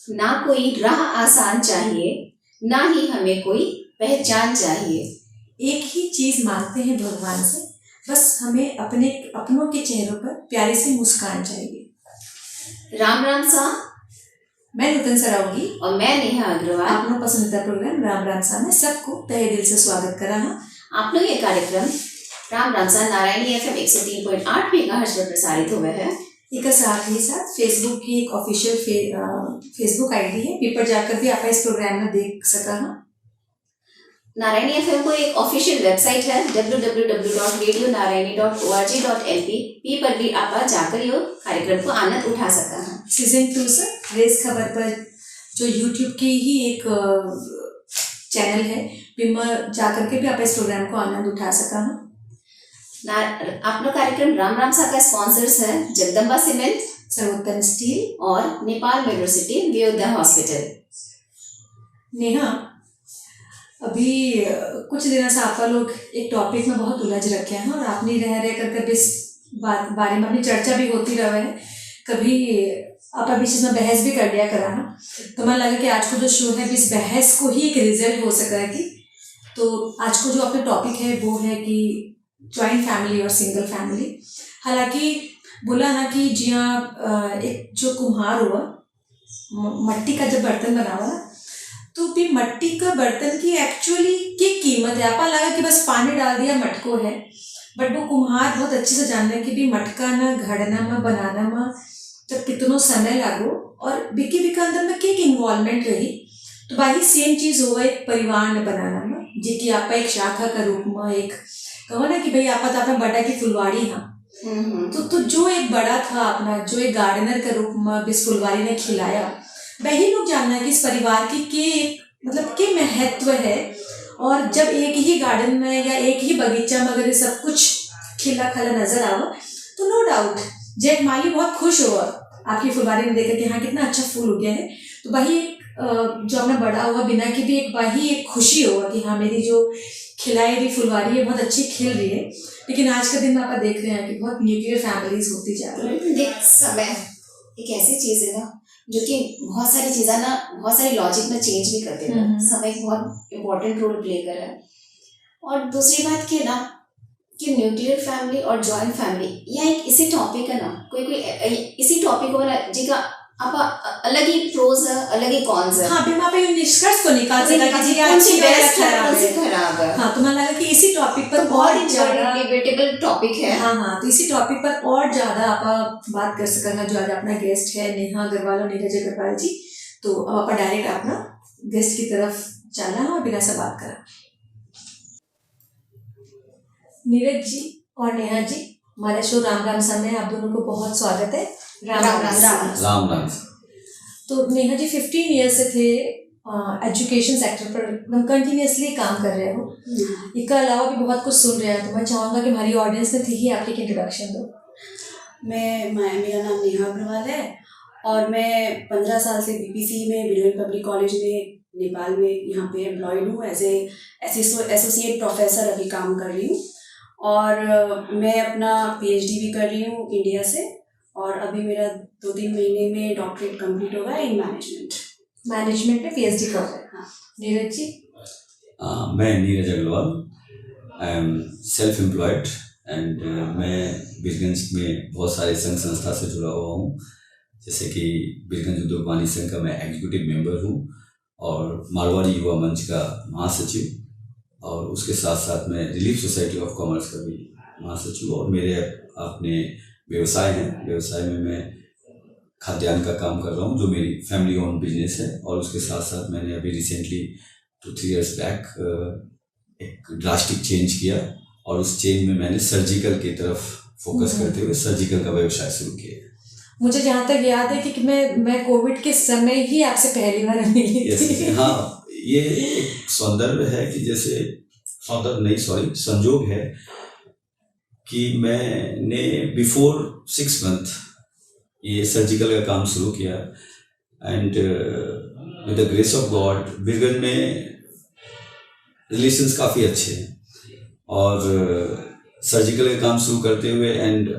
ना कोई राह आसान चाहिए, ना ही हमें कोई पहचान चाहिए। एक ही चीज मांगते हैं भगवान से, बस हमें अपनों के चेहरों पर प्यारी सी मुस्कान चाहिए। राम राम सा। मैं नूतन सरावगी और मैं नेहा अग्रवाल। आपनो पसंदीदा प्रोग्राम राम राम सा में सबको तहे दिल से स्वागत करा हाँ। आप लोग ये कार्यक्रम राम राम सा नारायणी FM 103.8 मेगाहर्ट्ज पर प्रसारित हुआ है। एक साथ ही साथ फेसबुक की एक ऑफिशियल फेसबुक आईडी है, पेपर जाकर भी आप इस प्रोग्राम में देख सका हाँ। नारायणी FM को एक ऑफिशियल वेबसाइट है www.radionarayani.org.lp पर भी आप जाकर ये कार्यक्रम को आनंद उठा सका है। सीजन 2 से रेस खबर पर जो यूट्यूब की ही एक चैनल है, पिमा जाकर के भी आप इस प्रोग्राम को आनंद उठा सका है। अपना कार्यक्रम राम राम सा का स्पॉन्सर्स है जगदम्बा सीमेंट, सर्वोत्तम स्टील और नेपाल मेट्रोसिटी वियोधा हॉस्पिटल। नेहा, अभी कुछ दिनों से आप लोग एक टॉपिक में बहुत उलझ रखे हैं और आपने रह कर इस बारे में अपनी चर्चा भी होती रहा है, कभी आप अभी इसमें बहस भी कर लिया करा ना। तो मन लगा कि आज को जो शो है इस बहस को ही एक रिजल्ट हो सका कि तो आज को जो अपना टॉपिक है वो है कि जॉइंट फैमिली और सिंगल फैमिली। हालांकि बोला ना कि जिया एक जो कुम्हार हुआ मट्टी का जब बर्तन बना हुआ तो भी मट्टी का बर्तन की एक्चुअली की कीमत है, आपा लगा कि बस पानी डाल दिया मटको है, बट वो कुम्हार बहुत अच्छे से जानना है कि भी मटका ना घड़ना में बनाना में जब कितनो समय लागो और बिकी अंदर में क्या इन्वॉल्वमेंट रही। तो भाई सेम चीज होगा एक परिवार में बनाना में, जी आप एक शाखा का रूप में एक कहो ना कि भाई आप तो अपना बड़ा की फुलवाड़ी हाँ। तो जो एक बड़ा था अपना, जो एक गार्डनर का रूप में इस फुलवाड़ी ने खिलाया, वही लोग जानना है कि इस परिवार की के महत्व है। और जब एक ही गार्डन में या एक ही बगीचा में अगर सब कुछ खिला खला नजर आवा तो नो डाउट जैक माली बहुत खुश हुआ आपकी फुलवारी में देखकर कि हाँ कितना अच्छा फूल हो गया है। तो वही जो हमें बड़ा हुआ बिना की भी एक खुशी होगा कि हाँ मेरी जो खिलाई हुई फुलवारी है बहुत अच्छी खिल रही है। लेकिन आज के दिन में आप देख रहे हैं कि बहुत न्यूक्लियर फैमिलीज होती जा रही है। देख समय एक ऐसी चीज है ना जो कि बहुत सारी चीज़ें ना बहुत सारी लॉजिक में चेंज भी करते हैं। समय बहुत इम्पोर्टेंट रोल प्ले कर रहा है। और दूसरी बात की ना कि न्यूक्लियर फैमिली और जॉइंट फैमिली यह एक इसी टॉपिक है ना, कोई इसी टॉपिक वाला जी का आप अलग ही प्रोज है, अलग ही कॉन्स है। हाँ, बिना पे निष्कर्ष को निकाल सका कि जी अच्छी है खराब है। हाँ, तो मुझे लगा कि इसी टॉपिक पर बहुत ही ज्यादा डिबेटेबल टॉपिक है। हाँ, तो इसी टॉपिक पर और ज्यादा आप बात कर सकेंगे। जो आज अपना गेस्ट है नेहा अग्रवाल और नीरज अग्रवाल जी, तो अब आप डायरेक्ट अपना गेस्ट की तरफ चलना और बिना से बात करा। नीरज जी और नेहा जी, हमारे शो राम राम सा में आप दोनों को बहुत स्वागत है। राम राम। तो नेहा जी 15 ईयर से थे एजुकेशन सेक्टर पर एकदम कंटिन्यूसली काम कर रहे हो। इसके अलावा भी बहुत कुछ सुन रहे हैं, तो मैं चाहूँगा कि हमारी ऑडियंस में थी ही आपकी इंट्रोडक्शन दो। मेरा नाम नेहा अग्रवाल है और मैं 15 साल से बीपीसी में बिलवन पब्लिक कॉलेज में नेपाल में यहाँ पे एम्प्लॉयड हूँ एज एसोसिएट प्रोफेसर अभी काम कर रही हूँ। और मैं अपना पीएचडी भी कर रही हूँ इंडिया से, और अभी मेरा 2-3 महीने में डॉक्टरेट कंप्लीट होगा इन मैनेजमेंट में पीएचडी कर रहे हैं। हाँ। नीरज जी? मैं Neeraj Agarwal, I am self employed and मैं बीरगंज में बहुत सारे संघ संस्था से जुड़ा हुआ हूँ, जैसे कि बीरगंज उद्योग वाणिज्य संघ का मैं एग्जीक्यूटिव मेंबर हूँ और मारवाड़ी युवा मंच का महासचिव, और उसके साथ साथ मैं रिलीफ सोसाइटी ऑफ कॉमर्स का भी महासचिव। और मेरे अपने व्यवसाय हैं, व्यवसाय में मैं खाद्यान्न का काम कर रहा हूँ जो मेरी फैमिली ओन बिजनेस है। और उसके साथ साथ मैंने अभी रिसेंटली 2-3 इयर्स बैक एक ड्रास्टिक चेंज किया और उस चेंज में मैंने सर्जिकल की तरफ फोकस करते हुए सर्जिकल का व्यवसाय शुरू किया। मुझे जहाँ तक याद है कि मैं कोविड के समय ही आपसे पहली बार मिली थी। हाँ, ये एक सौंदर्य है कि जैसे संजोग है कि मैंने बिफोर 6 मंथ ये सर्जिकल का काम शुरू किया and with the grace of God Birgunj में रिलेशंस काफ़ी अच्छे हैं और सर्जिकल का काम शुरू करते हुए एंड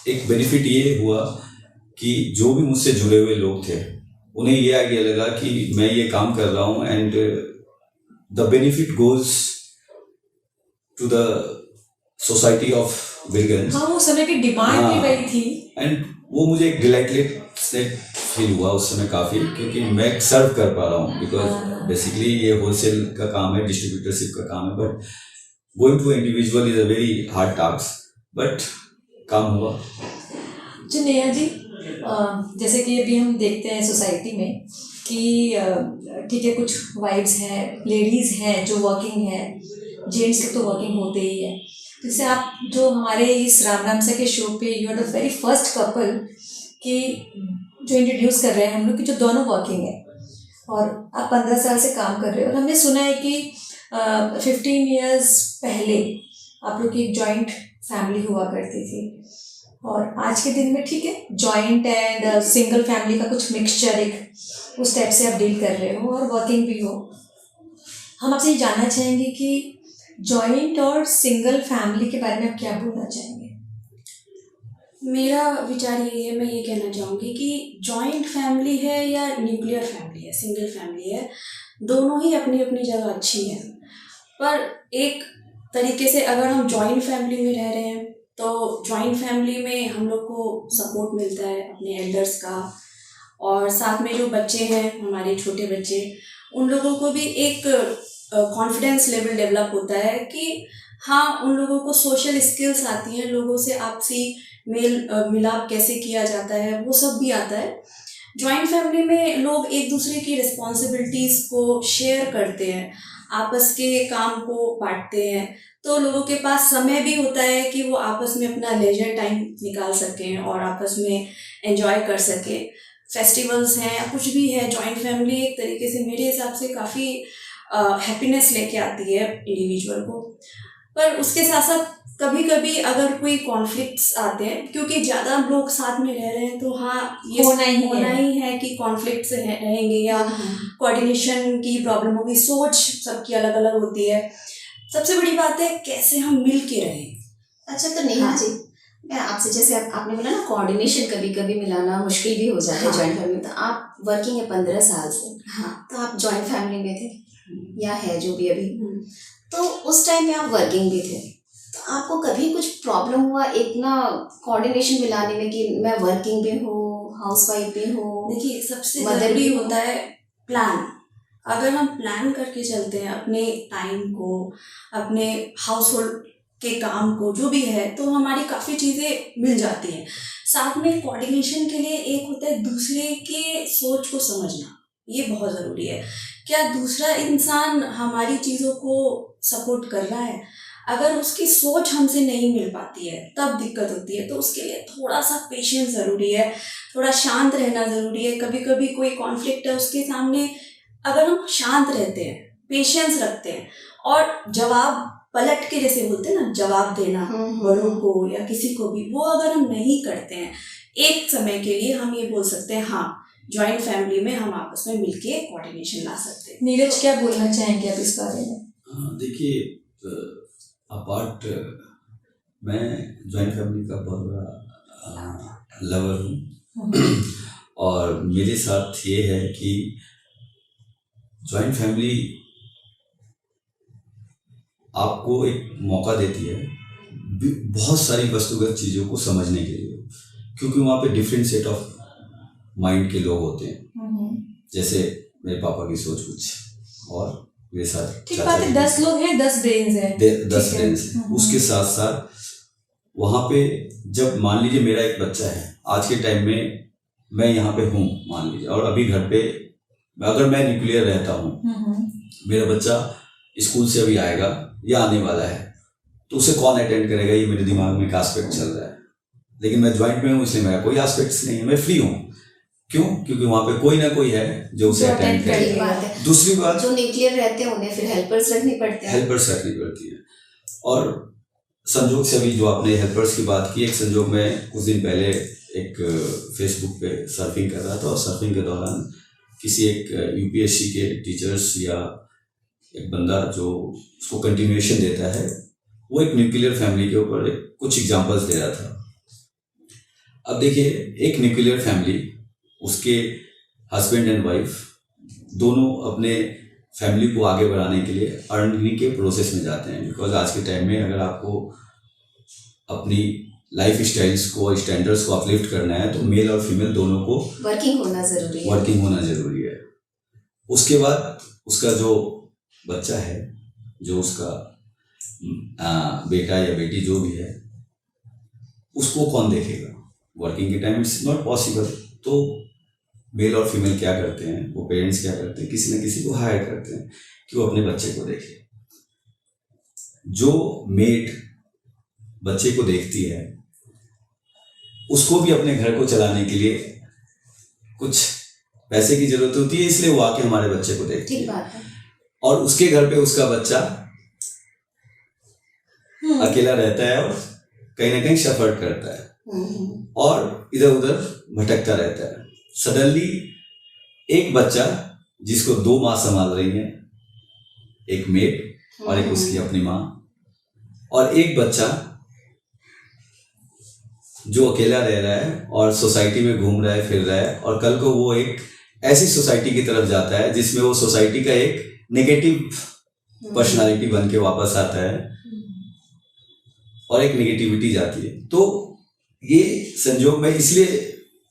एक बेनिफिट ये हुआ कि जो भी मुझसे जुड़े हुए लोग थे उन्हें ये आइडिया लगा कि मैं ये काम कर रहा हूँ and the benefit goes to the society of Birgunj. हाँ, वो समय की डिमांड भी वही थी। एंड वो मुझे एक डिलाइटेड फील हुआ उस समय काफ़ी, क्योंकि मैं सर्व कर पा रहा हूँ, बिकॉज बेसिकली ये होलसेल का काम है, डिस्ट्रीब्यूटरशिप का काम है, but going to individual is a very hard task, but काम हुआ। जी नेहा जी, जैसे कि अभी हम देखते हैं सोसाइटी में कि ठीक है, कुछ वाइफ्स हैं, लेडीज़ हैं जो वर्किंग हैं, जेंट्स के तो वर्किंग होते ही है। जैसे आप जो हमारे इस राम राम सा के शो पे you are the very first couple कि जो इंट्रोड्यूस कर रहे हैं हम लोग कि जो दोनों वर्किंग है, और आप 15 साल से काम कर रहे हो। और हमने सुना है कि 15 ईयर्स पहले आप लोग की एक जॉइंट फैमिली हुआ करती थी, और आज के दिन में ठीक है जॉइंट एंड सिंगल फैमिली का कुछ मिक्सचर एक उस टाइप से आप डील कर रहे हो और वर्किंग भी हो। हम आपसे ये जानना चाहेंगे कि जॉइंट और सिंगल फैमिली के बारे में आप क्या बोलना चाहेंगे? मेरा विचार ये है, मैं ये कहना चाहूँगी कि जॉइंट फैमिली है या न्यूक्लियर फैमिली है, सिंगल फैमिली है, दोनों ही अपनी अपनी जगह अच्छी हैं। पर एक तरीके से अगर हम जॉइंट फैमिली में रह रहे हैं तो जॉइंट फैमिली में हम लोग को सपोर्ट मिलता है अपने एल्डर्स का, और साथ में जो बच्चे हैं हमारे छोटे बच्चे, उन लोगों को भी एक कॉन्फिडेंस लेवल डेवलप होता है कि हाँ, उन लोगों को सोशल स्किल्स आती हैं, लोगों से आपसी मेल मिलाप कैसे किया जाता है वो सब भी आता है। जॉइंट फैमिली में लोग एक दूसरे की रिस्पॉन्सिबिलिटीज़ को शेयर करते हैं, आपस के काम को बांटते हैं, तो लोगों के पास समय भी होता है कि वो आपस में अपना लेजर टाइम निकाल सकें और आपस में एंजॉय कर सकें। फेस्टिवल्स हैं या कुछ भी है, जॉइंट फैमिली एक तरीके से मेरे हिसाब से काफ़ी हैप्पीनेस लेके आती है इंडिविजुअल को। पर उसके साथ साथ कभी कभी अगर कोई कॉन्फ्लिक्ट्स आते हैं, क्योंकि ज़्यादा लोग साथ में रह रहे हैं तो हाँ, ये होना ही है कि कॉन्फ्लिक्ट्स रहेंगे या कोऑर्डिनेशन की प्रॉब्लम होगी, सोच सबकी अलग अलग होती है। सबसे बड़ी बात है कैसे हम मिल के रहें। अच्छा, तो नेहा जी, मैं आपसे, जैसे आपने बोला ना कोऑर्डिनेशन कभी कभी मिलाना मुश्किल भी हो जाता है जॉइंट फैमिली में, तो आप वर्किंग है 15 साल से, तो आप जॉइंट फैमिली में थे या है जो भी अभी, तो उस टाइम में आप वर्किंग भी थे, तो आपको कभी कुछ प्रॉब्लम हुआ एक ना कोऑर्डिनेशन मिलाने में कि मैं वर्किंग भी हूँ, हाउसवाइफ भी हूँ? देखिए, सबसे ज़रूरी होता है प्लान। अगर हम प्लान करके चलते हैं अपने टाइम को, अपने हाउस होल्ड के काम को, जो भी है, तो हमारी काफ़ी चीज़ें मिल जाती हैं। साथ में कोऑर्डिनेशन के लिए एक होता है दूसरे के सोच को समझना, ये बहुत ज़रूरी है। क्या दूसरा इंसान हमारी चीज़ों को सपोर्ट कर रहा है? अगर उसकी सोच हमसे नहीं मिल पाती है तब दिक्कत होती है, तो उसके लिए थोड़ा सा पेशेंस ज़रूरी है, थोड़ा शांत रहना ज़रूरी है। कभी कभी कोई कॉन्फ्लिक्ट है, उसके सामने अगर हम शांत रहते हैं, पेशेंस रखते हैं और जवाब पलट के, जैसे बोलते हैं ना, जवाब देना बड़ों को या किसी को भी, वो अगर हम नहीं करते हैं एक समय के लिए, हम ये बोल सकते हैं हाँ, जॉइंट फैमिली में हम आपस में मिलके कोऑर्डिनेशन ला सकते हैं। नीरज, क्या बोलना चाहेंगे आप इस बारे में? देखिए, अपार्ट मैं जॉइंट फैमिली का बहुत बड़ा लवर हूँ और मेरे साथ ये है कि जॉइंट फैमिली आपको एक मौका देती है बहुत सारी वस्तुगत चीज़ों को समझने के लिए, क्योंकि वहाँ पे डिफरेंट सेट ऑफ माइंड के लोग होते हैं। जैसे मेरे पापा की सोच कुछ और मेरे साथ, ठीक बात है, 10 लोग हैं, 10 ब्रेन्स हैं, 10 ब्रेन्स हैं। उसके साथ साथ वहाँ पे जब मान लीजिए मेरा एक बच्चा है, आज के टाइम में मैं यहाँ पे हूँ मान लीजिए, और अभी घर पे अगर मैं न्यूक्लियर रहता हूँ, मेरा बच्चा स्कूल से अभी आएगा या आने वाला है, तो उसे कौन अटेंड करेगा, ये मेरे दिमाग में एक एस्पेक्ट चल रहा है। लेकिन मैं ज्वाइंट में हूँ, इसलिए मेरा कोई एस्पेक्ट्स नहीं है, मैं फ्री हूँ। क्यों? क्योंकि वहाँ पे कोई ना कोई है जो उसे अटेंड करेगा। दूसरी बात, जो न्यूक्लियर रहते हैं उन्हें फिर हेल्पर्स रखनी पड़ती है। और संजोग से अभी जो आपने हेल्पर्स की बात की, एक संजोग में कुछ दिन पहले एक फेसबुक पे सर्फिंग कर रहा था, और सर्फिंग के दौरान किसी एक यूपीएससी के टीचर्स या एक बंदा जो उसको कंटिन्यूएशन देता है, वो एक न्यूक्लियर फैमिली के ऊपर कुछ एग्जांपल्स दे रहा था। अब देखिए, एक न्यूक्लियर फैमिली, उसके हस्बैंड एंड वाइफ दोनों अपने फैमिली को आगे बढ़ाने के लिए अर्निंग के प्रोसेस में जाते हैं। बिकॉज आज के टाइम में अगर आपको अपनी लाइफ स्टाइल्स को, स्टैंडर्ड्स को अपलिफ्ट करना है तो मेल और फीमेल दोनों को वर्किंग होना जरूरी है। उसके बाद उसका जो बच्चा है, जो उसका बेटा या बेटी जो भी है, उसको कौन देखेगा? वर्किंग के टाइम इट्स नॉट पॉसिबल। तो मेल और फीमेल क्या करते हैं, वो पेरेंट्स क्या करते हैं, किसी न किसी को हायर करते हैं कि वो अपने बच्चे को देखे। जो मेड बच्चे को देखती है उसको भी अपने घर को चलाने के लिए कुछ पैसे की जरूरत होती है, इसलिए वो आके हमारे बच्चे को देखती ठीक है। बात है। और उसके घर पे उसका बच्चा अकेला रहता है और कहीं ना कहीं सफर करता है और इधर उधर भटकता रहता है। सडनली एक बच्चा जिसको 2 माँ संभाल रही है, एक मेड और एक उसकी अपनी माँ, और एक बच्चा जो अकेला रह रहा है और सोसाइटी में घूम रहा है, फिर रहा है, और कल को वो एक ऐसी सोसाइटी की तरफ जाता है जिसमें वो सोसाइटी का एक नेगेटिव पर्सनालिटी बन के वापस आता है और एक नेगेटिविटी जाती है। तो ये संजोग मैं इसलिए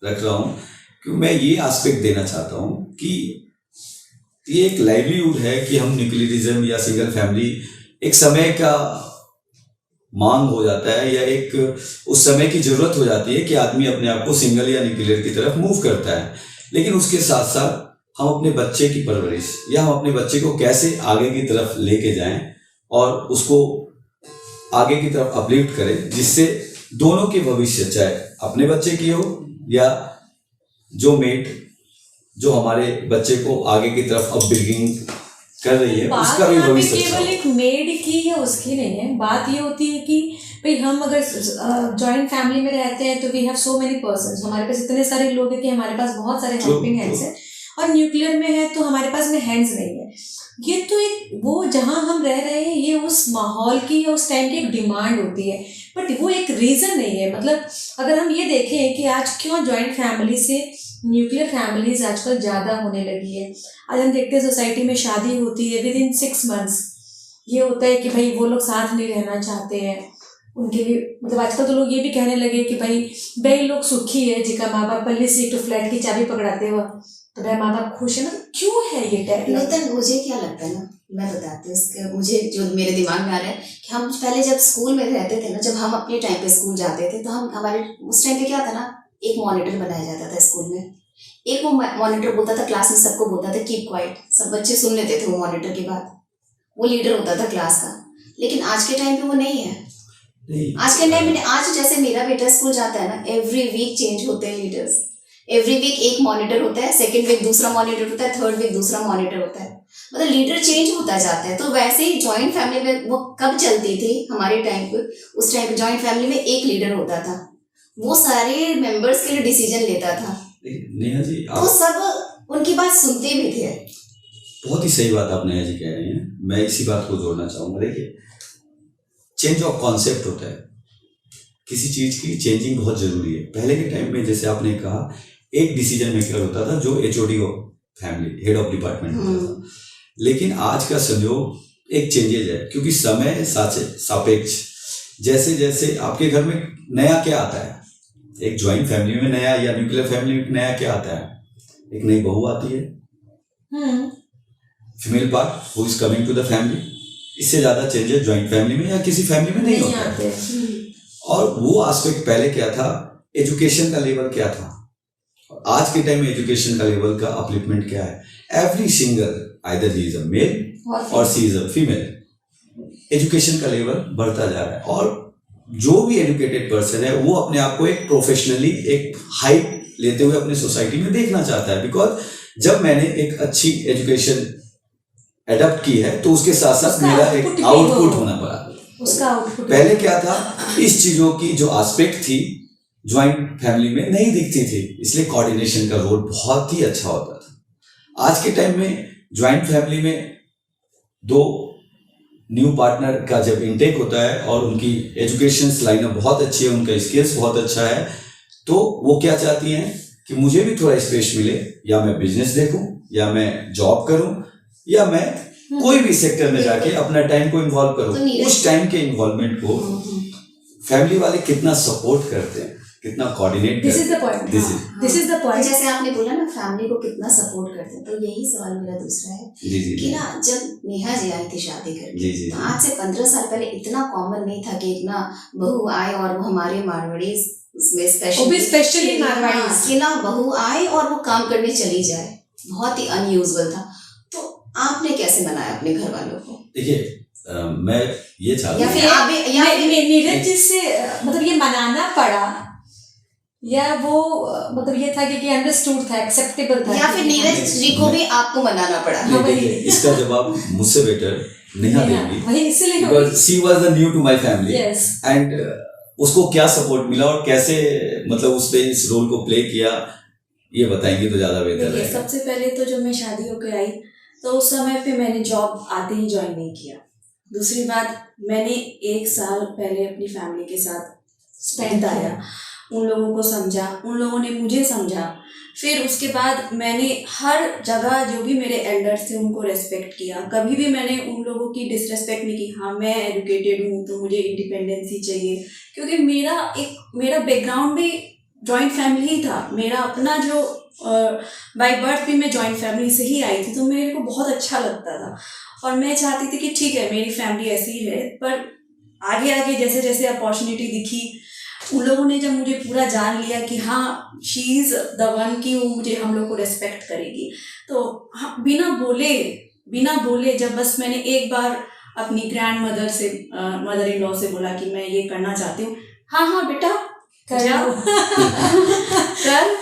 रख रहा हूँ क्योंकि मैं ये एस्पेक्ट देना चाहता हूँ कि ये एक लाइवलीहुड है कि हम न्यूक्लियरिज्म या सिंगल फैमिली एक समय का मांग हो जाता है या एक उस समय की जरूरत हो जाती है कि आदमी अपने आप को सिंगल या न्यूक्लियर की तरफ मूव करता है। लेकिन उसके साथ साथ हम अपने बच्चे की परवरिश या हम अपने बच्चे को कैसे आगे की तरफ लेके जाएं और उसको आगे की तरफ अपलिफ्ट करें, जिससे दोनों के भविष्य, चाहे अपने बच्चे की हो या जो मेड जो हमारे बच्चे को आगे की तरफ अपब्रिंगिंग कर रही है, उसका भी भविष्य अच्छा हो। केवल एक मेड की या उसकी नहीं है, बात ये होती है कि भाई हम अगर जॉइंट फैमिली में रहते हैं तो we have so many persons, हमारे पास इतने सारे लोग हैं कि हमारे पास बहुत सारे हेल्पिंग हैंड्स हैं। और न्यूक्लियर में है तो हमारे पास में हैंड्स नहीं है। ये तो एक वो जहाँ हम रह रहे हैं ये उस माहौल की या उस टाइम की एक डिमांड होती है, बट वो एक रीज़न नहीं है। मतलब अगर हम ये देखें कि आज क्यों जॉइंट फैमिली से न्यूक्लियर फैमिलीज आजकल ज़्यादा होने लगी है। आज हम देखते हैं सोसाइटी में शादी होती है, विद इन 6 months ये होता है कि भाई वो लोग साथ नहीं रहना चाहते हैं। उनके लिए मतलब आजकल तो लोग ये भी कहने लगे कि भाई लोग सुखी है जिनका माँ बाप पहले से एक तो फ्लैट की चाबी पकड़ाते हुआ तो भाई माँ बाप खुश है ना। क्यों है ये टैग? नूतन, मुझे क्या लगता है ना, मैं बताती हूँ इसके, मुझे जो मेरे दिमाग में आ रहा है कि हम पहले जब स्कूल में रहते थे ना, जब हम अपने टाइम पे स्कूल जाते थे तो हम हमारे उस टाइम पे क्या था ना, एक मॉनिटर बनाया जाता था स्कूल में। एक वो मॉनिटर बोलता था, क्लास में सबको बोलता था कीप क्वाइट, सब बच्चे सुन लेते थे वो मॉनिटर की बात, वो लीडर होता था क्लास का। लेकिन आज के टाइम पे वो नहीं है। आज के टाइम में आज जैसे मेरा बेटा स्कूल जाता है ना, एवरी वीक चेंज होते हैं लीडर्स। एवरी वीक एक मॉनिटर होता है, सेकंड वीक दूसरा मॉनिटर होता है, थर्ड वीक दूसरा मॉनिटर होता है, मतलब लीडर चेंज होता जाता है। तो वैसे ही जॉइंट फैमिली में वो कब चलती थी हमारे टाइम पे, उस टाइम पे जॉइंट फैमिली में एक लीडर होता था, वो सारे मेंबर्स के लिए डिसीजन लेता था। नेहा जी, तो सब उनकी बात सुनते भी थे। बहुत ही सही बात आप नेहा जी कह रही हैं। मैं इसी बात को जोड़ना चाहूँगा। देखिए, चेंज ऑफ कॉन्सेप्ट होता है, किसी चीज़ की चेंजिंग बहुत ज़रूरी है। पहले के टाइम में जैसे आपने कहा, एक डिसीजन मेकर होता था जो HOD of family, head of department होता था। लेकिन आज का संयोग एक चेंजेज है, क्योंकि समय सापेक्ष, जैसे जैसे आपके घर में नया क्या आता है, एक ज्वाइंट फैमिली में नया या न्यूक्लियर फैमिली में नया क्या आता है, एक नई बहू आती है, female part who is coming to the family. इससे ज़्यादा चेंजेस ज्वाइंट फैमिली में या किसी फैमिली में नहीं होते। और वो एस्पेक्ट पहले क्या था, एजुकेशन का लेवल क्या था, आज के टाइम में एजुकेशन का लेवल का अपलिफ्टमेंट क्या है। Every single either he is a male और she is a female. Education का लेवल बढ़ता जा रहा है और जो भी एजुकेटेड पर्सन है वो अपने आप को एक प्रोफेशनली एक हाइट लेते हुए अपने सोसाइटी में देखना चाहता है। बिकॉज जब मैंने एक अच्छी एजुकेशन एडप्ट की है तो उसके साथ साथ मेरा एक आउटपुट होना पड़ा। उसका आउटपुट पहले क्या था, इस चीजों की जो एस्पेक्ट थी ज्वाइंट फैमिली में नहीं दिखती थी, इसलिए कोऑर्डिनेशन का रोल बहुत ही अच्छा होता था। आज के टाइम में ज्वाइंट फैमिली में 2 न्यू पार्टनर का जब इनटेक होता है और उनकी एजुकेशन लाइनअप बहुत अच्छी है, उनका स्किल्स बहुत अच्छा है, तो वो क्या चाहती हैं कि मुझे भी थोड़ा स्पेस मिले, या मैं बिजनेस देखूं, या मैं जॉब करूं, या मैं कोई भी सेक्टर में जाके अपना टाइम को इन्वॉल्व तो करूं। नीरज- उस टाइम के इन्वॉल्वमेंट को फैमिली वाले कितना सपोर्ट करते हैं, कितना कोऑर्डिनेट दिस इज करते the point, this this is the तो पॉइंट। जैसे आपने बोला ना फैमिली को कितना सपोर्ट करते हैं, तो यही सवाल मेरा दूसरा है जी जी कि जी ना जब नेहा जी आई थी शादी करके, जी जी तो आज से 15 साल पहले इतना कॉमन नहीं था कि एक ना बहू आए और वो हमारे मारवाड़ी में वो भी स्पेशली मारवाड़ी कि ना बहू आए और वो काम करने चली जाए, बहुत ही अनयूजुअल था। तो आपने कैसे मनाया अपने घर वालों को? देखिए मैं ये चाहता या हूँ फिर आप या फिर नीरज जी से मतलब ये मनाना पड़ा, या वो मतलब ये था कि अंडरस्टूड था, एक्सेप्टेबल था, या फिर नीरज जी को भी आपको मनाना पड़ा? हाँ, वही। देखिए, इसका जवाब मुझसे बेटर नेहा देगी, वही इसीलिए because she was the new to my family yes and उसको क्या सपोर्ट मिला और कैसे मतलब उसने इस रोल को प्ले किया, ये बताएंगे तो ज्यादा बेहतर देखिए, रहेगा। सबसे पहले तो जब मैं शादी होकर आई तो उस समय पे मैंने जॉब आते ही ज्वाइन नहीं किया। दूसरी बात, मैंने 1 साल पहले अपनी फैमिली के साथ स्पेंड बिताया, उन लोगों को समझा, उन लोगों ने मुझे समझा। फिर उसके बाद मैंने हर जगह जो भी मेरे एल्डर्स थे उनको रेस्पेक्ट किया। कभी भी मैंने उन लोगों की डिसरेस्पेक्ट नहीं की। हाँ, मैं एजुकेटेड हूँ तो मुझे इंडिपेंडेंसी चाहिए, क्योंकि मेरा बैकग्राउंड भी जॉइंट फैमिली ही था। मेरा अपना जो बाय बर्थ भी मैं जॉइंट फैमिली से ही आई थी, तो मेरे को बहुत अच्छा लगता था और मैं चाहती थी कि ठीक है मेरी फैमिली ऐसी ही है। पर आगे आगे जैसे जैसे अपॉर्चुनिटी दिखी, उन लोगों ने जब मुझे पूरा जान लिया कि हाँ शी इज़ द वन, कि वो मुझे हम लोग को रेस्पेक्ट करेगी, तो हाँ, बिना बोले जब बस मैंने एक बार अपनी ग्रैंड मदर से मदर इन लॉ से बोला कि मैं ये करना चाहती हूँ, हाँ बेटा कर जाओ कर,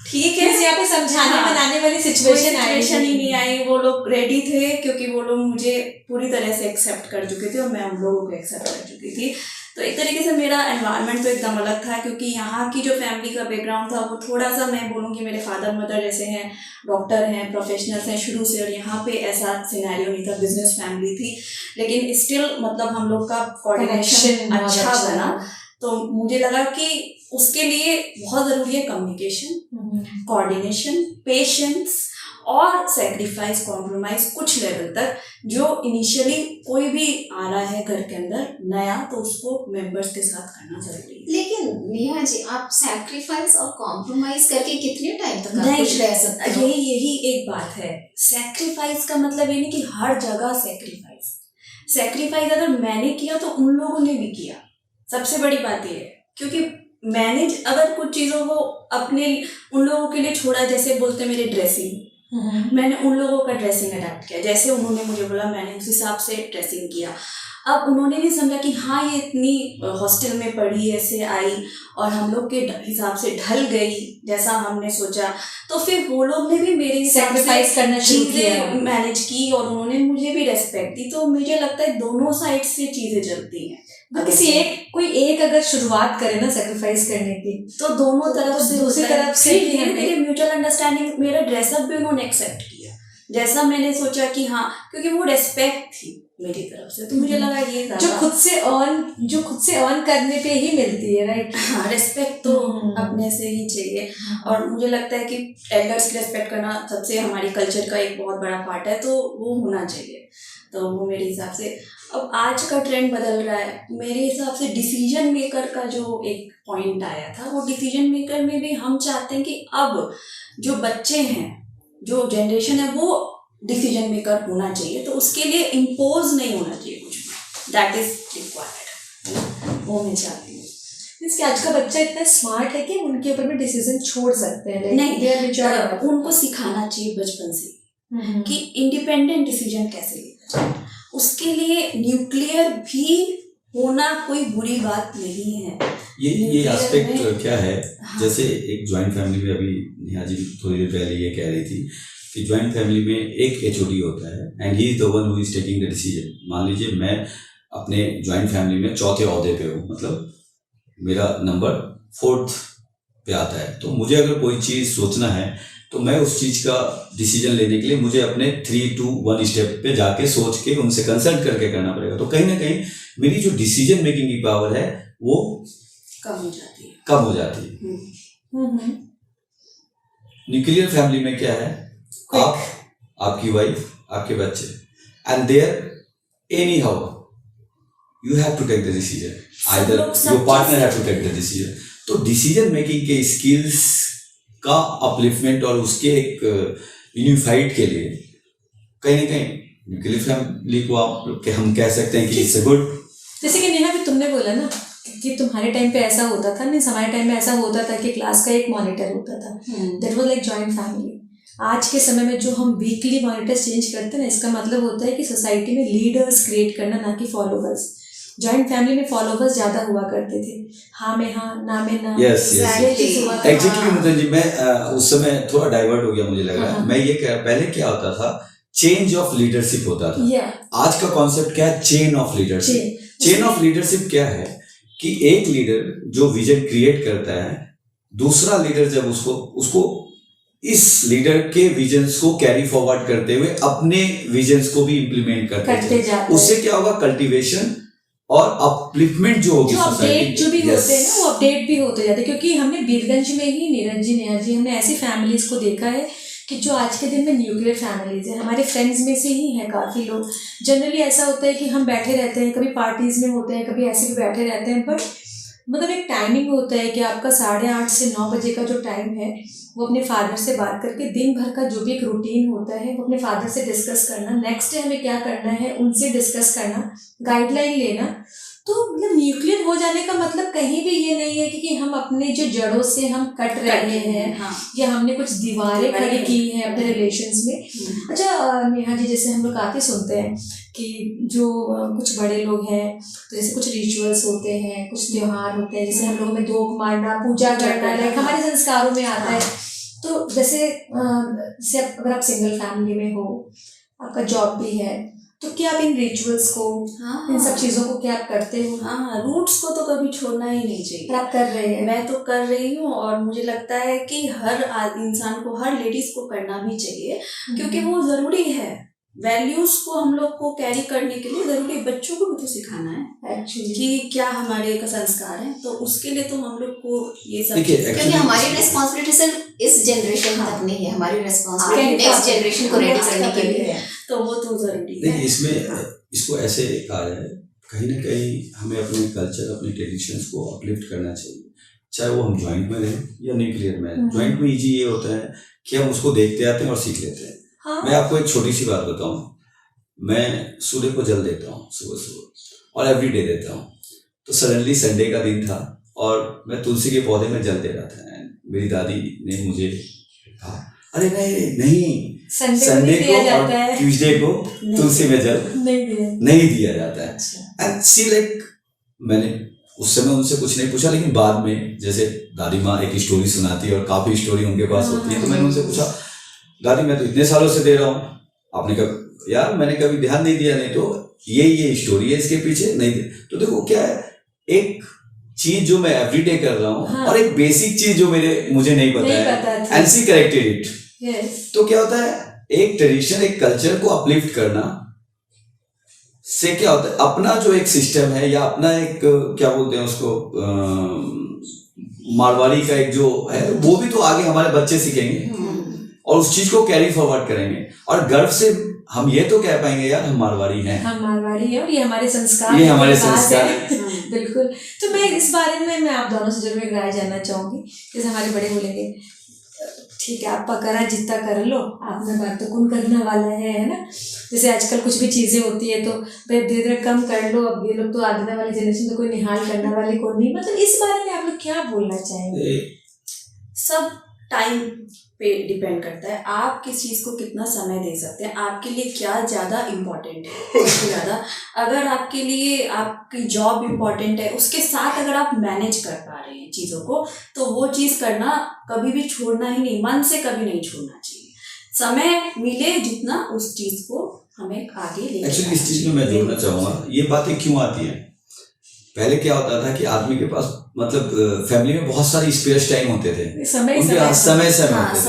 ठीक है। यहाँ पे समझाने हाँ, बनाने वाली कोई सिचुएशन ही नहीं आई। वो लोग रेडी थे क्योंकि वो लोग मुझे पूरी तरह से एक्सेप्ट कर चुके थे और मैं उन लोगों को एक्सेप्ट कर चुकी थी। तो एक तरीके से मेरा एनवायरनमेंट तो एकदम अलग था, क्योंकि यहाँ की जो फैमिली का बैकग्राउंड था वो थोड़ा सा, मैं बोलूँगी मेरे फादर मदर जैसे हैं, डॉक्टर हैं, प्रोफेशनल्स हैं शुरू से, और यहाँ पे ऐसा सिनेरियो नहीं था, बिजनेस फैमिली थी। लेकिन स्टिल मतलब हम लोग का कोऑर्डिनेशन अच्छा बना। तो मुझे लगा कि उसके लिए बहुत ज़रूरी है कम्युनिकेशन, कोऑर्डिनेशन, पेशेंस और सेक्रीफाइस, कॉम्प्रोमाइज कुछ लेवल तक। जो इनिशियली कोई भी आ रहा है घर के अंदर नया, तो उसको मेंबर्स के साथ करना जरूरी है। लेकिन नेहा जी, आप सैक्रिफाइस और कॉम्प्रोमाइज करके कितने टाइम तक आप नहीं, खुश रह सकते हो? यही एक बात है। सेक्रीफाइस का मतलब ये नहीं कि हर जगह सेक्रीफाइस अगर मैंने किया तो उन लोगों ने भी किया। सबसे बड़ी बात ये है, क्योंकि मैंने अगर कुछ चीज़ों को अपने उन लोगों के लिए छोड़ा, जैसे बोलते मेरे ड्रेसिंग, मैंने उन लोगों का ड्रेसिंग अडैप्ट किया, जैसे उन्होंने मुझे बोला मैंने उस हिसाब से ड्रेसिंग किया। अब उन्होंने भी समझा कि हाँ ये इतनी हॉस्टल में पढ़ी, ऐसे आई और हम लोग के हिसाब से ढल गई जैसा हमने सोचा, तो फिर वो लोग ने भी मेरे सैक्रिफाइस करना शुरू किया, मैनेज की और उन्होंने मुझे भी रेस्पेक्ट दी। तो मुझे लगता है दोनों साइड से चीज़ें चलती हैं। कोई एक अगर शुरुआत करे ना सैक्रिफाइस करने की, तो दोनों तरफ से, दूसरी तरफ से धीरे धीरे म्यूचुअल अंडरस्टैंडिंग। मेरा ड्रेसअप भी उन्होंने एक्सेप्ट किया जैसा मैंने सोचा कि हाँ, क्योंकि वो रेस्पेक्ट थी मेरी तरफ से, तो मुझे लगा ये जो खुद से अर्न करने पे ही मिलती है, राइट? हाँ, रेस्पेक्ट तो अपने से ही चाहिए। और मुझे लगता है कि एल्डर्स की रेस्पेक्ट करना सबसे हमारी कल्चर का एक बहुत बड़ा पार्ट है, तो वो होना चाहिए। तो वो मेरे हिसाब से अब आज का ट्रेंड बदल रहा है। मेरे हिसाब से डिसीजन मेकर का जो एक पॉइंट आया था, वो डिसीजन मेकर में भी हम चाहते हैं कि अब जो बच्चे हैं, जो जनरेशन है, वो डिसीजन मेकर होना चाहिए। तो उसके लिए इम्पोज नहीं होना चाहिए कुछ भी, दैट इज रिक्वायर्ड, वो मैं चाहती हूँ। इसके आज का बच्चा इतना स्मार्ट है कि उनके ऊपर भी डिसीजन छोड़ सकते हैं, नहीं, उनको सिखाना चाहिए बचपन से कि इंडिपेंडेंट डिसीजन कैसे लेना चाहिए। उसके लिए न्यूक्लियर भी होना कोई बुरी बात नहीं है। ये एस्पेक्ट क्या है, जैसे एक जॉइंट फैमिली में, अभी नेहा जी थोड़ी देर पहले ये कह रही थी कि जॉइंट फैमिली में एक HOD होता है and he is the one who is taking the decision. मान लीजिए मैं अपने जॉइंट फैमिली में चौथे ओहदे पे हूँ, मतलब मेरा नंबर 4th पे आता है, तो मुझे अगर कोई चीज़ सोचना है तो मैं उस चीज़ का डिसीजन लेने के लिए मुझे अपने 3, 2, 1 स्टेप पे जाके सोच के उनसे कंसल्ट करके करना पड़ेगा। तो कहीं ना कहीं मेरी जो डिसीजन मेकिंग की पावर है वो कम हो जाती है। न्यूक्लियर फैमिली में क्या है, आप, आपकी वाइफ, आपके बच्चे, and there any how you have to take the decision, either your partner have to take the decision. तो डिसीजन मेकिंग के स्किल्स का अपलिफ्टमेंट और उसके एक यूनिफाइड के लिए कहीं ना कहीं न्यूक्लियर फैमिली को आप हम कह सकते हैं कि इट्स गुड। जैसे कि नेहा भी तुमने बोला ना कि तुम्हारे टाइम पे ऐसा होता था, मीन्स हमारे टाइम में ऐसा होता था कि क्लास का एक मॉनिटर होता था, that was like joint family. आज के समय में जो हम वीकली मॉनिटर्स चेंज करते हैं ना, इसका मतलब होता है कि सोसाइटी में लीडर्स क्रिएट करना, ना कि फॉलोवर्स। जॉइंट फैमिली में फॉलोवर्स ज्यादा हुआ करते थे, हाँ में हाँ, ना में ना। यस ये चीज़ हुआ था। एग्जैक्टली मतलब जी, मैं उस समय थोड़ा डाइवर्ट हो गया, मुझे लग रहा है। मैं ये कह, पहले क्या होता था, चेंज ऑफ लीडरशिप होता था। आज का कॉन्सेप्ट क्या है, chain of leadership. Chain of leadership क्या है कि एक लीडर जो विजन क्रिएट करता है, दूसरा लीडर जब उसको इस लीडर के विजन्स को कैरी फॉरवर्ड करते हुए अपने विजन्स को भी इम्प्लीमेंट करते जाते, उससे क्या होगा, कल्टीवेशन और अपलिफ्टमेंट जो होगी, जो अपडेट जो भी होते हैं ना, वो अपडेट भी होते जाते हैं। क्योंकि हमने बीरगंज में ही, नीरज जी, नेहा जी, हमने ऐसी फैमिलीज को देखा है कि जो आज के दिन में न्यूक्लियर फैमिलीज है। हमारे फ्रेंड्स में से ही हैं काफ़ी लोग। जनरली ऐसा होता है कि हम बैठे रहते हैं, कभी पार्टीज में होते हैं, कभी ऐसे भी बैठे रहते हैं, बट मतलब एक टाइमिंग होता है कि आपका 8:30 से 9 बजे का जो टाइम है, वो अपने फादर से बात करके दिन भर का जो भी एक रूटीन होता है वो अपने फादर से डिस्कस करना, नेक्स्ट डे हमें क्या करना है उनसे डिस्कस करना, गाइडलाइन लेना। तो मतलब न्यूक्लियर हो जाने का मतलब कहीं भी ये नहीं है कि हम अपने जो जड़ों से हम कट रहे हैं, हाँ, या हमने कुछ दीवारें खड़ी की हैं अपने रिलेशंस में। अच्छा नेहा जी, जैसे हम लोग काफ़ी सुनते हैं कि जो कुछ बड़े लोग हैं, तो जैसे कुछ रिचुअल्स होते हैं, कुछ त्योहार होते हैं, जैसे हम लोगों में धूप मारना, पूजा करना, लाइक हमारे संस्कारों में आता है। तो जैसे अगर आप सिंगल फैमिली में हो, आपका जॉब भी है, तो क्या आप इन रिचुअल्स को, इन सब चीज़ों को क्या आप करते हो? हाँ, रूट्स को तो कभी छोड़ना ही नहीं चाहिए। आप कर रहे हैं? मैं तो कर रही हूँ, और मुझे लगता है कि हर इंसान को, हर लेडीज को करना भी चाहिए, क्योंकि वो ज़रूरी है। वैल्यूज को हम लोग को कैरी करने के लिए ज़रूरी, बच्चों को भी तो सिखाना है एक्चुअली कि क्या हमारे का संस्कार है, तो उसके लिए तो हम लोग को ये सब, क्योंकि हमारी रिस्पॉन्सिबिलिटी सिर्फ इस जनरेशन तक नहीं है, हमारी रिस्पॉन्सिबिलिटी नेक्स्ट जनरेशन को रेडी करने के लिए है, तो वो तो जरूरी है। देखिए, इसमें इसको ऐसे कहा जाए, कहीं ना कहीं हमें अपने कल्चर, अपने ट्रेडिशंस को अपलिफ्ट करना चाहिए, चाहे वो हम ज्वाइंट में रहें या न्यूक्लियर में रहें। ज्वाइंट में ईजी ये होता है कि हम उसको देखते आते हैं और सीख लेते हैं। हाँ। मैं आपको एक छोटी सी बात बताऊं, मैं सूर्य को जल देता हूँ सुबह सुबह और एवरी डे देता हूँ। तो सडनली संडे का दिन था और मैं तुलसी के पौधे में जल दे रहा था। मेरी दादी ने मुझे कहा, अरे नहीं, संडे को और ट्यूसडे को तुलसी में जल नहीं दिया जाता है। एंड सी लाइक, मैंने उस समय उनसे कुछ नहीं पूछा, लेकिन बाद में जैसे दादी माँ एक स्टोरी सुनाती है और काफी स्टोरी उनके पास होती है, तो मैंने उनसे पूछा, दादी मैं तो इतने सालों से दे रहा हूँ। आपने कहा, यार मैंने कभी ध्यान नहीं दिया, नहीं तो ये स्टोरी है इसके पीछे, नहीं दे। तो देखो क्या है, एक चीज जो मैं एवरीडे कर रहा हूँ, हाँ, और एक बेसिक चीज जो मुझे नहीं पता है, एंड सी करेक्टेड इट। तो क्या होता है, एक ट्रेडिशन, एक कल्चर को अपलिफ्ट करना से क्या होता है, अपना जो एक सिस्टम है या अपना एक क्या बोलते हैं उसको, मारवाड़ी का एक जो है, वो भी तो आगे हमारे बच्चे सीखेंगे और उस चीज को कैरी फॉरवर्ड करेंगे, और गर्व से हम ये तो कह पाएंगे, यार हम मारवाड़ी हैं, हम मारवाड़ी हैं और ये हमारे संस्कार, ये हमारे संस्कार है। बिल्कुल। तो मैं इस बारे में मैं आप दोनों से जरूर एक राय जानना चाहूंगी। जैसे हमारे बड़े बोलेंगे, ठीक है आप पकड़ा जितना कर लो, आपने बात तो कौन करने वाला है ना। जैसे आजकल कुछ भी चीजें होती है तो भाई धीरे धीरे कम कर लो, अब ये लोग तो आगे वाली जनरेशन तो कोई निहाल करने वाले को नहीं। मतलब इस बारे में आप लोग क्या बोलना चाहेंगे? सब टाइम पे डिपेंड करता है, आप किस चीज़ को कितना समय दे सकते हैं, आपके लिए क्या ज़्यादा इम्पोर्टेंट है। सबसे ज़्यादा अगर आपके लिए आपकी जॉब इम्पोर्टेंट है, उसके साथ अगर आप मैनेज कर पा रहे हैं चीज़ों को, तो वो चीज़ करना कभी भी छोड़ना ही नहीं, मन से कभी नहीं छोड़ना चाहिए। समय मिले जितना, उस चीज़ को हमें आगे ले। एक्चुअली इस चीज़ में मैं जोड़ना चाहूँगा, ये बातें क्यों आती हैं। पहले क्या होता था कि आदमी के पास, मतलब फैमिली में बहुत सारी स्पेयर टाइम होते थे, समय होते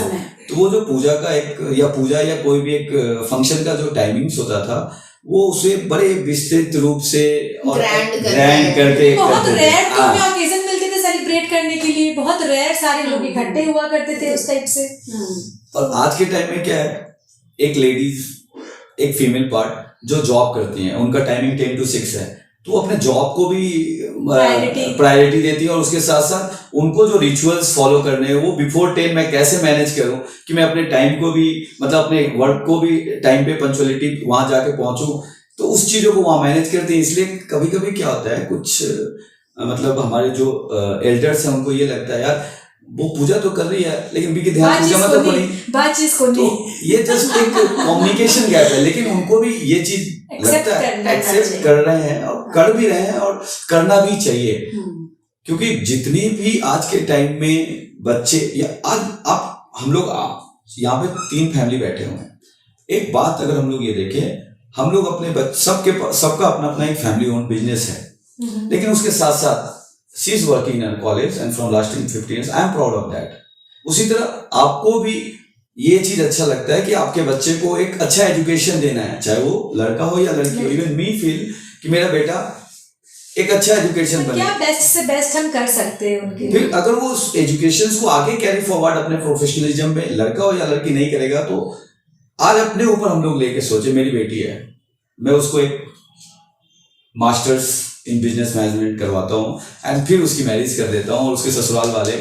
थे। तो वो जो पूजा का या कोई भी एक फंक्शन का जो टाइमिंग्स होता था, वो उसे बड़े विस्तृत रूप से और ग्रैंड करते बहुत रेयर ओकेजन मिलते थे सेलिब्रेट करने के लिए बहुत रेयर सारे लोग इकट्ठे हुआ करते थे उस टाइप से। और आज के टाइम में क्या है, एक लेडीज, एक फीमेल पार्ट जो जॉब करती हैं, उनका टाइमिंग 10 to 6 है, तो वो अपने जॉब को भी प्रायोरिटी देती है, और उसके साथ साथ उनको जो रिचुअल्स फॉलो करने हैं वो बिफोर 10 मैं कैसे मैनेज करूं कि मैं अपने टाइम को भी, मतलब अपने वर्क को भी टाइम पे पंचुअलिटी वहां जाके पहुंचूं, तो उस चीजों को वहां मैनेज करते हैं। इसलिए कभी कभी क्या होता है, कुछ मतलब हमारे जो एल्डर्स हैं उनको ये लगता है यार वो पूजा तो कर रही है लेकिन भी ध्यान पूजा में तो नहीं, ये जस्ट एक कम्युनिकेशन गैप है। लेकिन उनको भी ये चीज लगता है, एक्सेप्ट कर रहे हैं और कर भी रहे हैं, और करना भी चाहिए, क्योंकि जितनी भी आज के टाइम में बच्चे, या आज आप हम लोग यहाँ पे 3 फैमिली बैठे हुए हैं, एक बात अगर हम लोग ये देखें, हम लोग अपने सबका अपना अपना एक फैमिली ओन बिजनेस है, लेकिन उसके साथ साथ she is working in college and from last 15 years I am proud of that. उसी तरह आपको भी ये चीज अच्छा लगता है कि आपके बच्चे को एक अच्छा एजुकेशन देना है, चाहे वो लड़का हो या लड़की हो। इवन मी फील कि मेरा बेटा एक अच्छा एजुकेशन बने, क्या बेस्ट से बेस्ट हम कर सकते हैं उनके लिए। फिर अगर वो उस एजुकेशन को आगे कैरी फॉरवर्ड अपने प्रोफेशनलिज्म में, लड़का हो या लड़की नहीं करेगा, तो आज अपने ऊपर हम लोग लेके सोचे, मेरी बेटी है, मैं उसको एक मास्टर्स इन बिजनेस मैनेजमेंट करवाता हूँ एंड फिर उसकी मैरिज कर देता हूँ, और उसके ससुराल वाले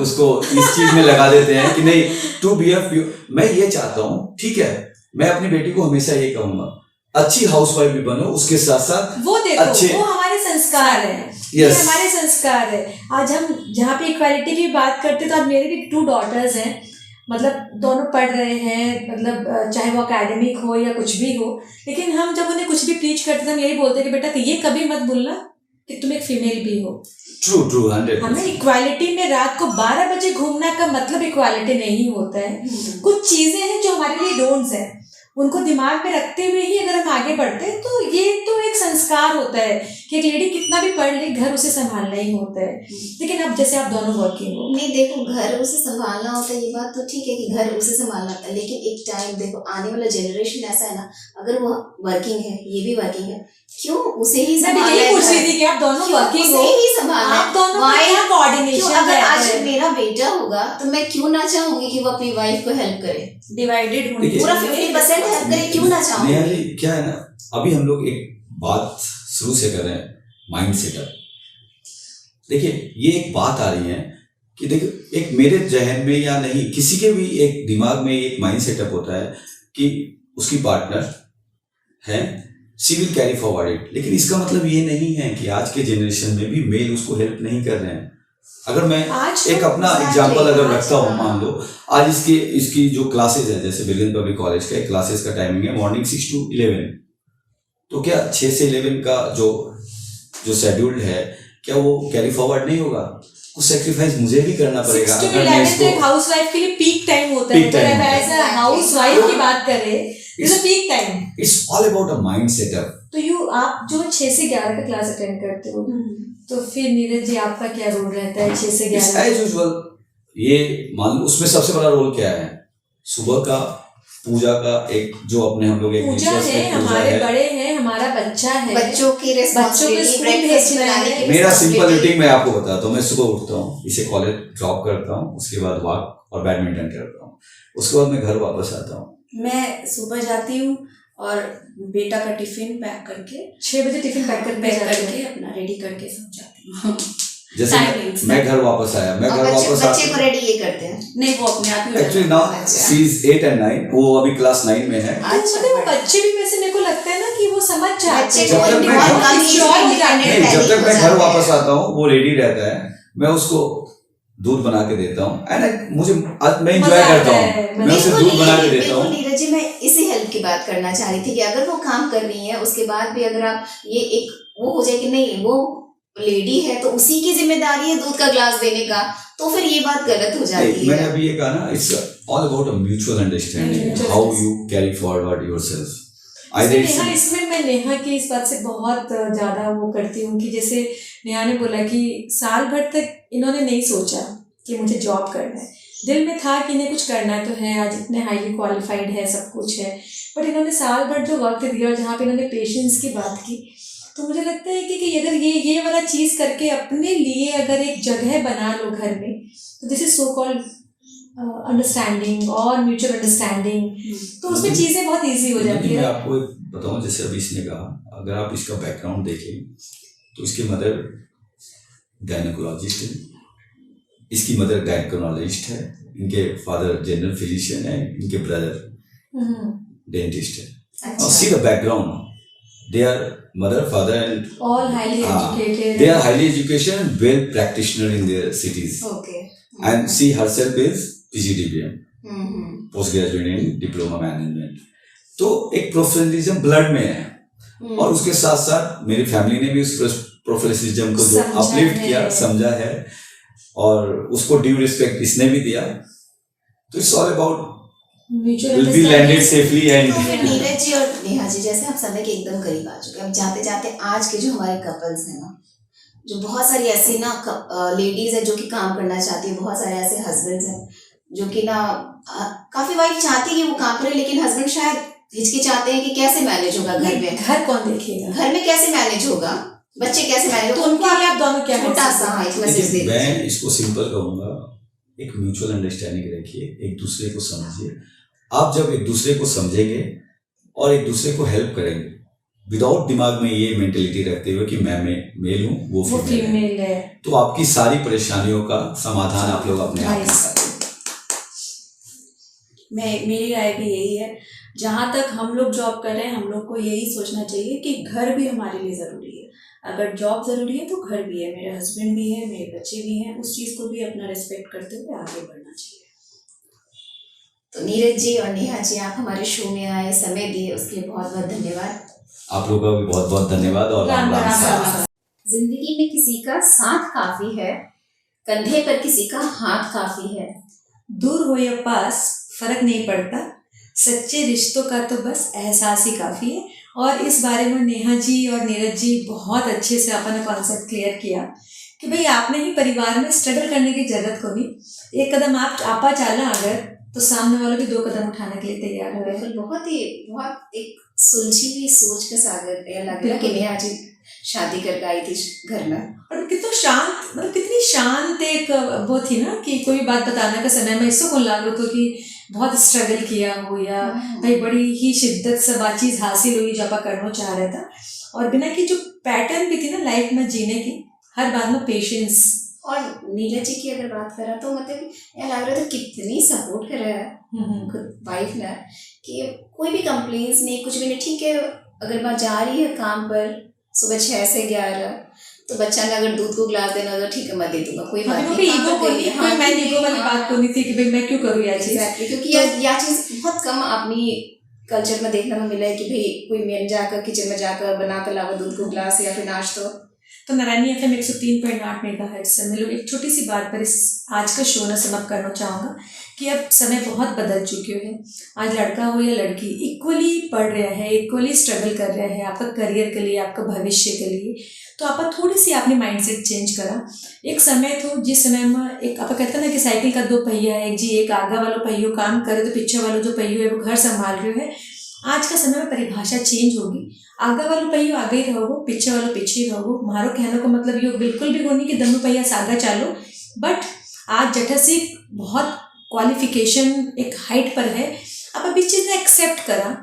उसको इस चीज में लगा देते हैं कि नहीं टू बी अ प्योर। मैं ये चाहता हूँ, ठीक है, मैं अपनी बेटी को हमेशा ये कहूंगा, अच्छी हाउसवाइफ भी बनो, उसके साथ साथ वो देखो अच्छे, वो हमारे संस्कार है, ये हमारे संस्कार है। आज हम जहाँ पे इक्वालिटी की बात करते हैं, तो आज मेरे भी 2 daughters हैं, मतलब दोनों पढ़ रहे हैं, मतलब चाहे वो एकेडमिक हो या कुछ भी हो, लेकिन हम जब उन्हें कुछ भी टीच करते हैं, हम यही बोलते हैं कि बेटा ये कभी मत भूलना कि तुम एक फीमेल भी हो। ट्रू 100%। हमें इक्वालिटी में रात को 12 बजे घूमना का मतलब इक्वालिटी नहीं होता है। कुछ चीजें हैं जो हमारे लिए डोंट्स हैं, उनको दिमाग में रखते हुए ही अगर हम आगे बढ़ते हैं, तो ये तो एक संस्कार होता है कि एक लेडी कितना भी पढ़ ले, घर उसे संभालना ही होता है। लेकिन अब जैसे आप दोनों वर्किंग हो, नहीं देखो, घर उसे संभालना होता है, ये बात तो ठीक है कि घर उसे संभालना होता है, लेकिन एक टाइम देखो आने वाला जनरेशन ऐसा है ना, अगर वो वर्किंग है, ये भी वर्किंग है, क्यों उसे ही संभालना है। पूछ रही थी कि आप दोनों वर्किंग हो, ही संभालना आप दोनों का क्या कोऑर्डिनेशन है? अगर आज मेरा बेटा होगा तो मैं क्यों ना चाहूंगी कि वो अपनी वाइफ को हेल्प करे, डिवाइडेड होने पूरा 50% हेल्प करे, क्यों ना चाहूंगी। नेहा जी क्या है ना, अभी हम लोग एक बात शुरू से कर रहे हैं, माइंड सेटअप। देखिए ये एक बात आ रही है कि देखिए एक मेरे जहन में या नहीं, किसी के भी एक दिमाग में एक माइंड सेटअप होता है कि उसकी पार्टनर है, she will carry forward it. लेकिन इसका मतलब ये नहीं है कि आज के जनरेशन में भी मेल उसको हेल्प नहीं कर रहे हैं। अगर मैं एक अपना एग्जांपल अगर रखता हूँ, मान लो आज इसकी जो क्लासेस है, जैसे बिरगंज पब्लिक कॉलेज का क्लासेस का टाइमिंग है मॉर्निंग 6 to 11, तो क्या 6 से 11 का जो शेड्यूल्ड है, क्या वो कैरी फॉरवर्ड नहीं होगा? कुछ सेक्रीफाइस मुझे भी करना पड़ेगा। 6 to 11 तो एक हाउसवाइफ के लिए पीक टाइम होता है। अगर एज अ हाउसवाइफ की बात करें, it's a peak time, it's all about a mind setup. तो आप जो 6 से 11 का क्लास अटेंड करते हो, तो फिर नीरज जी आपका क्या रोल रहता है 6 से 11? एज यूजुअल, ये मान लो उसमें सबसे बड़ा रोल क्या है, सुबह का पूजा का एक जो अपने हम लोग एक पूजा है, हमारे बड़े हैं, हमारा बच्चा है, बच्चों की रिस्पांसिबिलिटी, ब्रेकफास्ट बनाने की। मेरा सिंपल रूटीन मैं आपको बताता हूँ। मैं सुबह उठता हूँ, इसे कॉलेज ड्रॉप करता हूँ, उसके बाद वॉक और बैडमिंटन करता हूँ, उसके बाद मैं घर वापस आता हूँ। मैं सुबह जाती हूँ और बेटा का टिफिन पैक करके 6 बजे टिफिन पैक करके अपना रेडी करके सो जाती हूँ। जैसे मैं घर वापस आया, मैं घर वापस बच्चे को रेडी ये करते हैं? नहीं, वो अपने आप ही। Actually now she is 8 and 9, वो अभी क्लास 9 में है। अच्छा, वो बच्चे भी वैसे मेरे को लगता है ना कि वो समझ जाते हैं। जब तक मैं घर वापस आता हूँ वो रेडी रहता है, मैं उसको दूध बना के देता हूँ एंड मुझे मैं एंजॉय करता हूँ, मैं उसे दूध बना के देता हूँ। नीरज जी, मैं इसी हेल्प की बात करना चाह रही थी कि अगर वो काम कर रही है, उसके बाद भी अगर आप ये एक वो हो जाए कि नहीं वो लेडी है तो उसी की जिम्मेदारी है दूध का ग्लास देने का, तो फिर ये बात गलत हो जाती है। मैंने अभी ये कहा ना, it's all about a mutual understanding, how you carry forward yourself. इसमें मैं नेहा की इस बात से बहुत ज्यादा वो करती हूँ कि जैसे नेहा ने बोला कि साल भर तक इन्होंने नहीं सोचा कि मुझे जॉब करना है, दिल में था कि इन्हें कुछ करना तो है, आज इतने हाईली क्वालिफाइड है, सब कुछ है, बट इन्होंने साल भर जो वक्त दिया और जहाँ पे इन्होंने पेशेंस की बात की, तो मुझे लगता है कि अगर ये वाला चीज़ करके अपने लिए अगर एक जगह बना लो घर में, तो this is so called understanding और म्यूचुअल अंडरस्टैंडिंग, तो उसमें चीज़ें बहुत ईजी हो जाती मैं है। आपको एक बताऊं, जैसे अभी इसने कहा, अगर आप इसका बैकग्राउंड देखें तो इसकी मदर गायनेकोलॉजिस्ट है, इसकी मदर गायनेकोलॉजिस्ट है, इनके फादर जनरल फिजिशियन है, इनके ब्रदर डेंटिस्ट है। Now see the background. Their mother, father, and All highly educated. they are highly educated and well practitioner in their cities. Okay. And she herself is PGDBM, hmm postgraduate in diploma management. तो एक professionalism blood में है, और उसके साथ साथ मेरी family ने भी उस प्रोफेशनलिज्म को जो अपलिफ्ट किया, समझा है, और उसको ड्यू रिस्पेक्ट इसने भी दिया। तो it's all about will be landed safely and तो फिर नीरज जी और नेहा जी, जैसे आप समय के एकदम करीब आ चुके हैं, अब जाते जाते आज के जो हमारे कपल्स हैं ना, जो बहुत सारी ऐसी ना लेडीज है जो कि काम करना चाहती है, बहुत सारे ऐसे हस्बैंड्स हैं जो कि ना काफी वाइफ चाहती है कि वो काम करे, लेकिन हस्बैंड शायद हिचकिचाते हैं कि कैसे मैनेज होगा घर में, घर कौन देखेगा, घर में कैसे मैनेज होगा, बच्चे कैसे मैनेज तो होगा, उनको आप दोनों क्या छोटा सा एक मैसेज दे। मैं इसको सिंपल कहूंगा, एक म्यूचुअल अंडरस्टैंडिंग रखिए, एक दूसरे को समझिए। आप जब एक दूसरे को समझेंगे और एक दूसरे को हेल्प करेंगे, विदाउट दिमाग में ये मेंटेलिटी रखते हुए कि मैं मेल हूँ, वो फीमेल है, तो आपकी सारी परेशानियों का समाधान आप लोग अपने आप निकालेंगे। मेरी राय भी यही है, जहाँ तक हम लोग जॉब कर रहे हैं, हम लोग को यही सोचना चाहिए कि घर भी हमारे लिए ज़रूरी है। अगर जॉब ज़रूरी है तो घर भी है, मेरे हस्बैंड भी है, मेरे बच्चे भी हैं, उस चीज़ को भी अपना रिस्पेक्ट करते हुए आगे बढ़ना चाहिए। तो नीरज जी और नेहा जी, आप हमारे शो में आए, समय दिए, उसके लिए बहुत बहुत धन्यवाद। आप लोगों का भी बहुत बहुत धन्यवाद और राम राम। जिंदगी में किसी का साथ काफी है, कंधे पर किसी का हाथ काफी है, दूर हो या पास फर्क नहीं पड़ता, सच्चे रिश्तों का तो बस एहसास ही काफ़ी है। और इस बारे में नेहा जी और नीरज जी बहुत अच्छे से अपना कॉन्सेप्ट क्लियर किया कि भाई आपने ही परिवार में स्ट्रगल करने की जरूरत को नहीं, एक कदम आप आपा चाला अगर, तो सामने वाले भी 2 कदम उठाने के लिए तैयार हो गए। बहुत एक सुलझी हुई सोच का सागर है, लग रहा कि नेहा जी शादी करके आई थी घर में, और कितना शांत, मतलब कितनी शांत एक वो थी ना कि कोई बात बताने का समय में इसको लग रहा था कि बहुत स्ट्रगल किया हो या भाई बड़ी ही शिद्दत से बात चीज़ हासिल हुई जो आप करना चाह रहा था, और बिना की जो पैटर्न भी थी ना लाइफ में जीने की, हर बात में पेशेंस। और नीरज जी की अगर बात करा तो मतलब यह लग रहा था कितनी सपोर्ट कर रहा है खुद वाइफ ने, कि कोई भी कंप्लेंट्स नहीं, कुछ भी नहीं, ठीक है अगर बात जा रही है काम पर सुबह 6 से 11, तो बच्चा ने अगर दूध को गिलास देना तो ठीक है मैं दे दूंगा, कोई बात नहीं, ईगो को नहीं, कोई मैं ईगो वाली बात को नहीं थी कि भाई मैं क्यों करूँ यह चीज़, क्योंकि यह चीज़ बहुत कम अपनी कल्चर में देखने में मिला है कि भाई कोई मेन जाकर किचन में जाकर बना कर लावा दूध को गिलास या फिर नाश्ता। तो नारायणी FM 103.8 मेगाहर्ट्ज़ से मैं लोग एक छोटी सी बात पर इस आज का शो ना समाप्त करना चाहूँगा कि अब समय बहुत बदल चुके हैं। आज लड़का हो या लड़की इक्वली पढ़ रहा है, इक्वली स्ट्रगल कर रहा है आपका करियर के लिए, आपका भविष्य के लिए। तो आप थोड़ी सी आपने माइंडसेट चेंज करा। एक समय तो जिस समय में एक आप कहते ना कि साइकिल का 2 पहिया है, एक आगा वालों पहियों काम करे तो पीछे वालों जो पहियों है वो घर संभाल रहे है। आज का समय में परिभाषा चेंज होगी, आगा वालों पहियों आगे ही रहोगे, पीछे वालों पीछे ही रहोगे। मारो कहने को मतलब ये बिल्कुल भी होनी कि दोनों पहिया सागा चालो, बट आज जटा सी बहुत क्वालिफिकेशन एक हाइट पर है। अब अभी चीज़ ने एक्सेप्ट करा,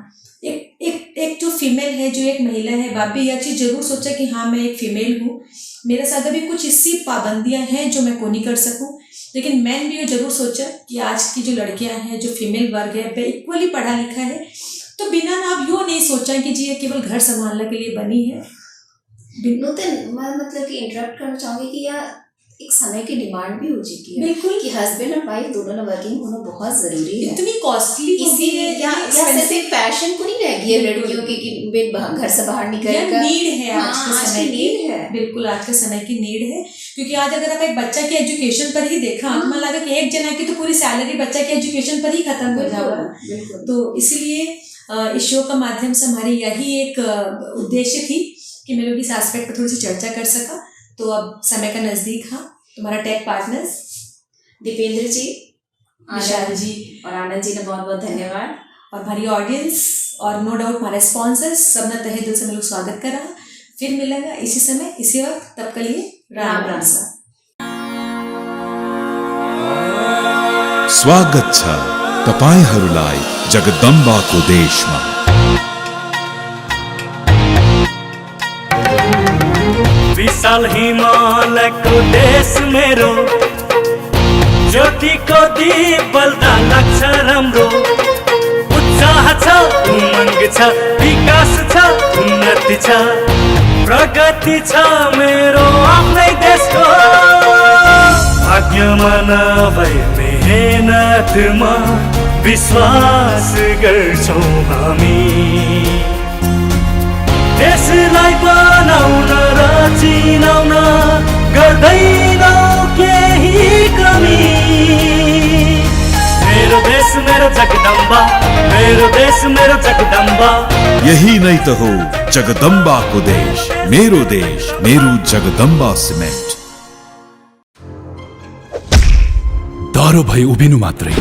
एक जो फीमेल है, जो एक महिला है, बाबी यह चीज़ जरूर सोचा कि हाँ मैं एक फीमेल हूँ, मेरे साथ अभी कुछ इसी पाबंदियाँ हैं जो मैं को नहीं कर सकूँ। लेकिन मैन भी ये जरूर सोचा कि आज की जो लड़कियाँ हैं, जो फीमेल वर्ग है, वह इक्वली पढ़ा लिखा है, तो बिना ना अब यूँ नहीं सोचा कि जी ये केवल घर संभालने के लिए बनी है। नूतन मैं मतलब कि इंटरप्ट करना चाहूँगी कि यह एक समय की डिमांड भी हो चुकी है, बिल्कुल, कि हस्बैंड और वाइफ दोनों ने वर्किंग होना बहुत जरूरी है। इतनी कॉस्टली इसीलिए या सिर्फ एक पैशन को नहीं रह गई है लड़कियों की कि वे घर से बाहर निकल कर, नीड है आज के समय की, नीड है, बिल्कुल आज के समय की नीड है। क्योंकि आज अगर आप एक बच्चा की एजुकेशन पर ही देखा तो मुझे लगा कि एक जना की तो पूरी सैलरी बच्चा के एजुकेशन पर ही खत्म हो जाएगा। तो इसलिए इस शो का माध्यम से हमारी यही एक उद्देश्य थी कि मैं लोग इस एस्पेक्ट पर थोड़ी सी चर्चा कर सका। तो अब समय का नज़दीक था, तुम्हारा टेक पार्टनर्स दीपेंद्र जी, विशाल जी और आनंद जी ने बहुत बहुत धन्यवाद, और हमारी ऑडियंस और नो डाउट हमारे स्पॉन्सर्स सब ने तहे दिल से मैं लोग स्वागत करा। फिर मिलेगा इसी समय इसी वक्त, तब के लिए राम राम। स्वागत छ तपाईहरूलाई जगदम्बाको देशमा। विशाल हिमालयको देश मेरो, ज्योतिको दीप बल्दा लाग्छ राम्रो। उत्साह छ, उमङ्ग छ, विकास छ, उन्नति छ, प्रगति छ मेरो आफ्नै देशको। भाग्यमा नभए मेहनतमा विश्वास गर्छौँ हामी। देशलाई बनाउन र चिनाउन गर्दैनौ केही कमी। मेरो देश मेरो जगदम्बा, मेरो देश मेरो जगदम्बा। यही नै त हो जगदम्बाको देश, मेरो जगदम्बा सिमेन्ट। डरो भई उभिनु मात्रै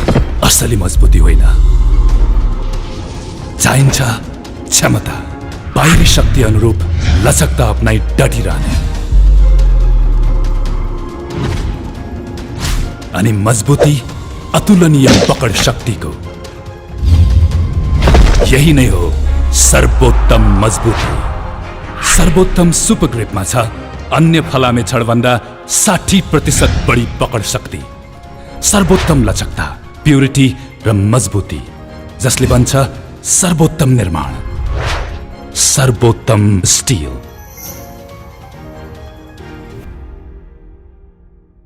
असली मजबुती होइन, चाहिन्छ क्षमता, बाहिरी शक्ति अनुरूप लचकता अपनाई डटिरहने। अनि मजबुती अतुलनीय पकड शक्तिको। यही नै हो सर्वोत्तम मजबुती। सर्वोत्तम सुपर ग्रिपमा छ अन्य फलामे छडभन्दा 60% बढी पकड शक्ति। सर्वोत्तम लचकता, प्युरिटी र मजबुती, जसले बन्छ सर्वोत्तम निर्माण, सर्वोत्तम स्टिल।